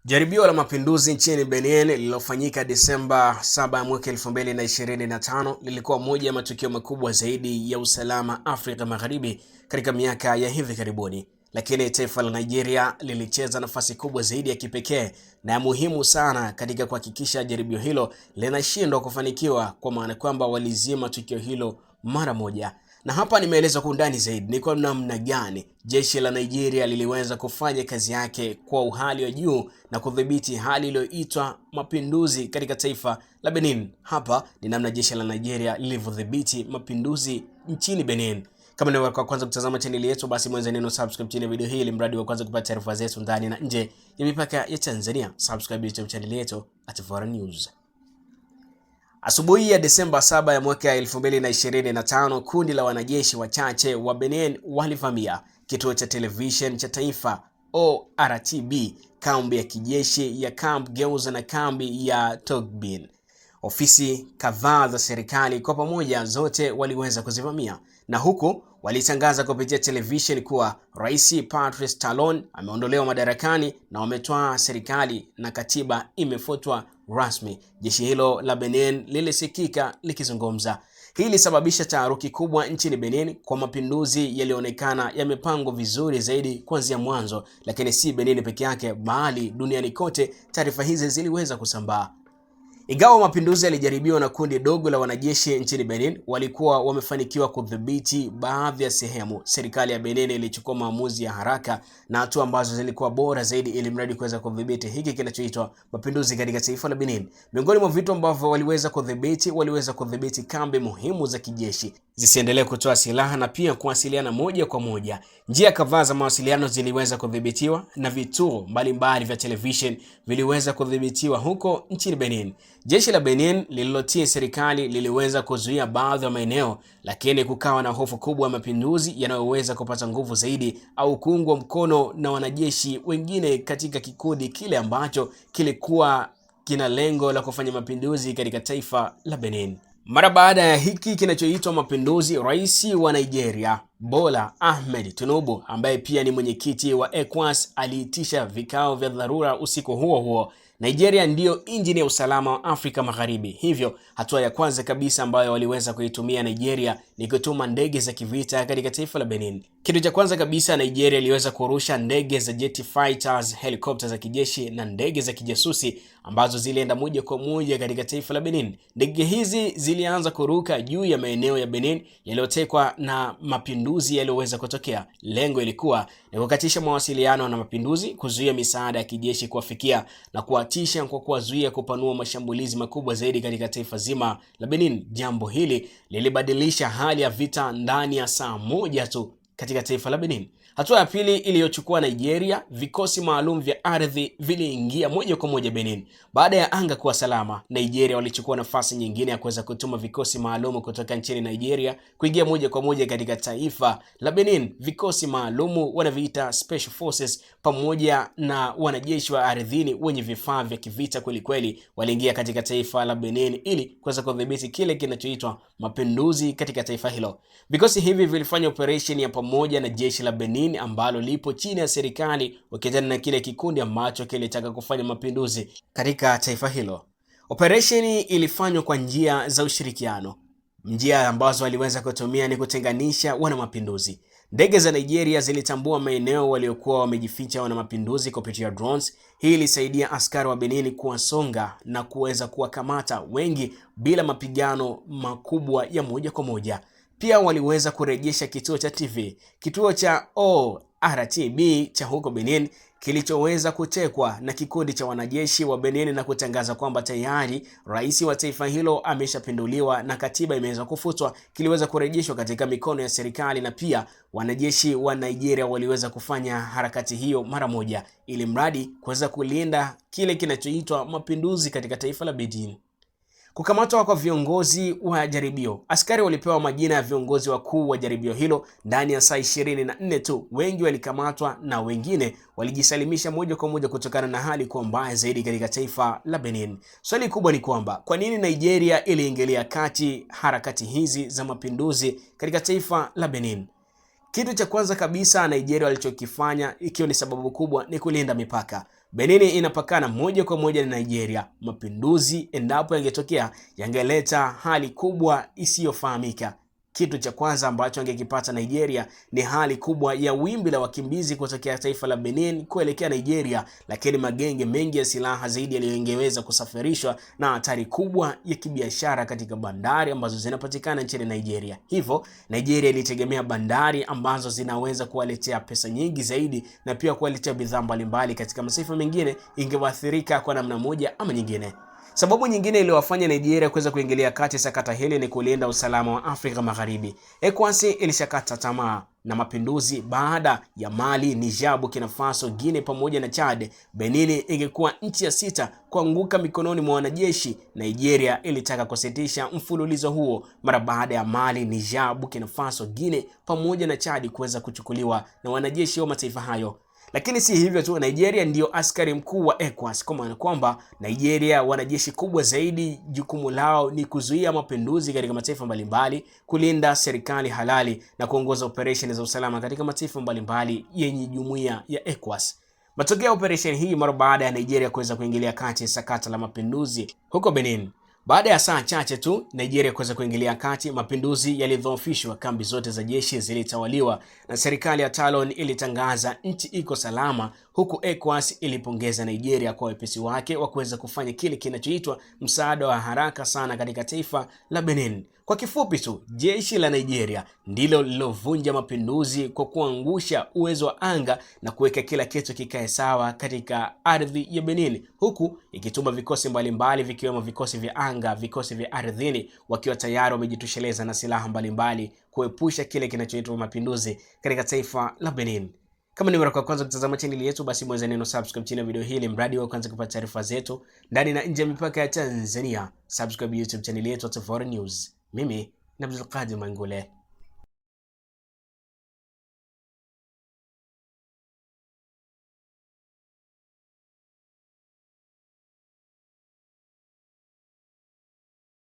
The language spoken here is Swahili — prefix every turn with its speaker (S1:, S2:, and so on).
S1: Jaribio la mapinduzi nchini Benin lililofanyika Disemba 7 mwaka 2025 lilikuwa moja ya matukio makubwa zaidi ya usalama Afrika Magharibi katika miaka ya hivi karibuni. Lakini taifa la Nigeria lilicheza nafasi kubwa zaidi ya kipekee na ya muhimu sana katika kuhakikisha jaribio hilo linashindwa kufanikiwa, kwa maana kwamba walizima tukio hilo mara moja. Na hapa nimeeleza kwa undani zaidi ni kwa namna gani jeshi la Nigeria liliweza kufanya kazi yake kwa uhali wa juu na kudhibiti hali iliyoitwa mapinduzi katika taifa la Benin. Hapa ni namna jeshi la Nigeria lilivyodhibiti mapinduzi nchini Benin. Kama ni kwa kwanza kutazama channel yetu, basi mwanzo neno subscribe chini video hii ili mradi wa kwanza kupata taarifa zetu ndani na nje ya mipaka ya Tanzania. Subscribe YouTube channel yetu @Foreign News. Asubuhi ya Disemba 7 ya mwaka 2025, kundi la wanajeshi wachache wa Benin walivamia kituo cha television cha taifa ORTB, kambi ya kijeshi ya Camp Geuza na kambi ya Togbin. Ofisi kadhaa za serikali kwa pamoja zote waliweza kuzivamia, na huku walitangaza kupitia television kuwa Rais Patrice Talon ameondolewa madarakani na wametoa serikali na katiba imefutwa rasmi. Jeshi hilo la Benin lilisikika likizungumza. Hii ilisababisha taharuki kubwa nchini Benin, kwa mapinduzi yalionekana yamepangwa vizuri zaidi kuanzia mwanzo. Lakini si Benin peke yake, bali duniani kote taarifa hizi ziliweza kusambaa. Ingawa mapinduzi yalijaribiwa na kundi dogo la wanajeshi nchini Benin walikuwa wamefanikiwa kudhibiti baadhi ya sehemu, serikali ya Benin ilichukua maamuzi ya haraka na hatua ambazo zilikuwa bora zaidi ili mradi kuweza kudhibiti hiki kinachoitwa mapinduzi katika taifa la Benin. Miongoni mwa vitu ambavyo waliweza kudhibiti kambi muhimu za kijeshi zisiendelee kutoa silaha na pia kuwasiliana moja kwa moja. Njia kadhaa za mawasiliano ziliweza kudhibitiwa na vituo mbalimbali vya television viliweza kudhibitiwa huko nchini Benin. Jeshi la Benin lililotii serikali liliweza kuzuia baadhi ya maeneo, lakini kukawa na hofu kubwa ya mapinduzi yanayoweza kupata nguvu zaidi au kuungwa mkono na wanajeshi wengine katika kikundi kile ambacho kilikuwa kina lengo la kufanya mapinduzi katika taifa la Benin. Mara baada ya hiki kinachoitwa mapinduzi, Rais wa Nigeria Bola Ahmed Tinubu, ambaye pia ni mwenyekiti wa ECOWAS, aliitisha vikao vya dharura usiku huo huo. Nigeria ndiyo injini ya usalama wa Afrika Magharibi. Hivyo hatua ya kwanza kabisa ambayo waliweza kuitumia Nigeria ni kutuma ndege za kivita katika taifa la Benin. Kitu cha kwanza kabisa, Nigeria iliweza kurusha ndege za jet fighters, helicopters za kijeshi na ndege za kijasusi ambazo zilienda moja kwa moja katika taifa la Benin. Ndege hizi zilianza kuruka juu ya maeneo ya Benin yaliyotekwa na mapinduzi yaliyoweza kutokea. Lengo ilikuwa ni kukatisha mawasiliano na mapinduzi, kuzuia misaada ya kijeshi kuwafikia na kuwatisha kwa kuwazuia kupanua mashambulizi makubwa zaidi katika taifa zima la Benin. Jambo hili lilibadilisha hali ya vita ndani ya saa moja tu katika taifa la Benin. Hatua ya pili iliyochukua Nigeria, vikosi maalum vya ardhi viliingia moja kwa moja Benin. Baada ya anga kuwa salama, Nigeria walichukua nafasi nyingine ya kuweza kutuma vikosi maalum kutoka nchini Nigeria kuingia moja kwa moja katika taifa la Benin. Vikosi maalum wanaviita Special Forces pamoja na wanajeshi wa ardhini wenye vifaa vya kivita kweli kweli waliingia katika taifa la Benin ili kuweza kudhibiti kile kinachoitwa mapinduzi katika taifa hilo. Vikosi hivi vilifanya operation ya pamoja na jeshi la Benin ambalo lipo chini ya serikali, wakitana na kile kikundi ambacho kilitaka kufanya mapinduzi katika taifa hilo. Operation ilifanywa kwa njia za ushirikiano. Njia ambazo waliweza kutumia ni kutenganisha wana mapinduzi. Ndege za Nigeria zilitambua maeneo waliokuwa wamejificha wana mapinduzi kupitia drones. Hii ilisaidia askari wa Benin kuwasonga na kuweza kuwakamata wengi bila mapigano makubwa ya moja kwa moja. Pia waliweza kurejesha kituo cha ORTB cha huko Benin kilichoweza kutekwa na kikundi cha wanajeshi wa Benin na kutangaza kwamba tayari rais wa taifa hilo ameshapinduliwa na katiba imeweza kufutwa. Kiliweza kurejeshwa katika mikono ya serikali, na pia wanajeshi wa Nigeria waliweza kufanya harakati hiyo mara moja ili mradi kuweza kulinda kile kinachoitwa mapinduzi katika taifa la Benin. Kukamatwa kwa viongozi wa jaribio. Askari walipewa majina ya viongozi wakuu wa jaribio hilo ndani ya saa 24 tu. Wengi walikamatwa na wengine walijisalimisha moja kwa moja kutokana na hali kuwa mbaya zaidi katika taifa la Benin. Swali kubwa ni kwamba kwa nini Nigeria iliingilia kati harakati hizi za mapinduzi katika taifa la Benin? Kitu cha kwanza kabisa Nigeria walichokifanya, ikiwa ni sababu kubwa, ni kulinda mipaka. Benin inapakana moja kwa moja na Nigeria. Mapinduzi endapo yangetokea yangeleta hali kubwa isiyofahamika. Kitu cha kwanza ambacho angekipata Nigeria ni hali kubwa ya wimbi la wakimbizi kutokea taifa la Benin kuelekea Nigeria, lakini magenge mengi ya silaha zaidi yaliyongeweza kusafirishwa na hatari kubwa ya kibiashara katika bandari ambazo zinapatikana nchini Nigeria. Hivyo Nigeria ilitegemea bandari ambazo zinaweza kuwaletea pesa nyingi zaidi na pia kuwaletea bidhaa mbalimbali katika mataifa mengine ingewaathirika kwa namna moja ama nyingine. Sababu nyingine iliyowafanya Nigeria kuweza kuingilia kati sakata hili ni kulinda usalama wa Afrika Magharibi. ECOWAS ilishakata tamaa na mapinduzi baada ya Mali, Niger, Burkina Faso, Guinea pamoja na Chad. Benin ingekuwa nchi ya 6 kuanguka mikononi mwa wanajeshi. Nigeria ilitaka kusitisha mfululizo huo mara baada ya Mali, Niger, Burkina Faso, Guinea pamoja na Chad kuweza kuchukuliwa na wanajeshi wa mataifa hayo. Lakini si hivyo tu, Nigeria ndio askari mkuu wa ECOWAS, kwa maana kwamba Nigeria wanajeshi kubwa zaidi, jukumu lao ni kuzuia mapinduzi katika mataifa mbalimbali, kulinda serikali halali na kuongoza operesheni za usalama katika mataifa mbalimbali yenye jumuiya ya ECOWAS. Matokeo ya operesheni hii mara baada ya Nigeria kuweza kuingilia kati sakata la mapinduzi huko Benin. Baada ya saa chache tu Nigeria kuweza kuingilia kati, mapinduzi yalidhoofishwa, kambi zote za jeshi zilitawaliwa na serikali ya Talon ilitangaza nchi iko salama, huku ECOWAS ilipongeza Nigeria kwa wepesi wake wa kuweza kufanya kile kinachoitwa msaada wa haraka sana katika taifa la Benin. Kwa kifupi tu, jeshi la Nigeria ndilo lilovunja mapinduzi kwa kuangusha uwezo wa anga na kuweka kila kitu kikae sawa katika ardhi ya Benin, huku ikituma vikosi mbalimbali vikiwemo vikosi vya anga, vikosi vya ardhini, wakiwa tayari wamejitosheleza na silaha mbalimbali kuepusha kile kinachoitwa mapinduzi katika taifa la Benin. Kama ni mara kwa kwanza kutazama channel yetu, basi mweze neno subscribe chini ya video hili mradi wa kwanza kupata taarifa zetu ndani na nje ya mipaka ya Tanzania. Subscribe YouTube channel yetu at4News. Mimi ni Abdulqadir Mangule.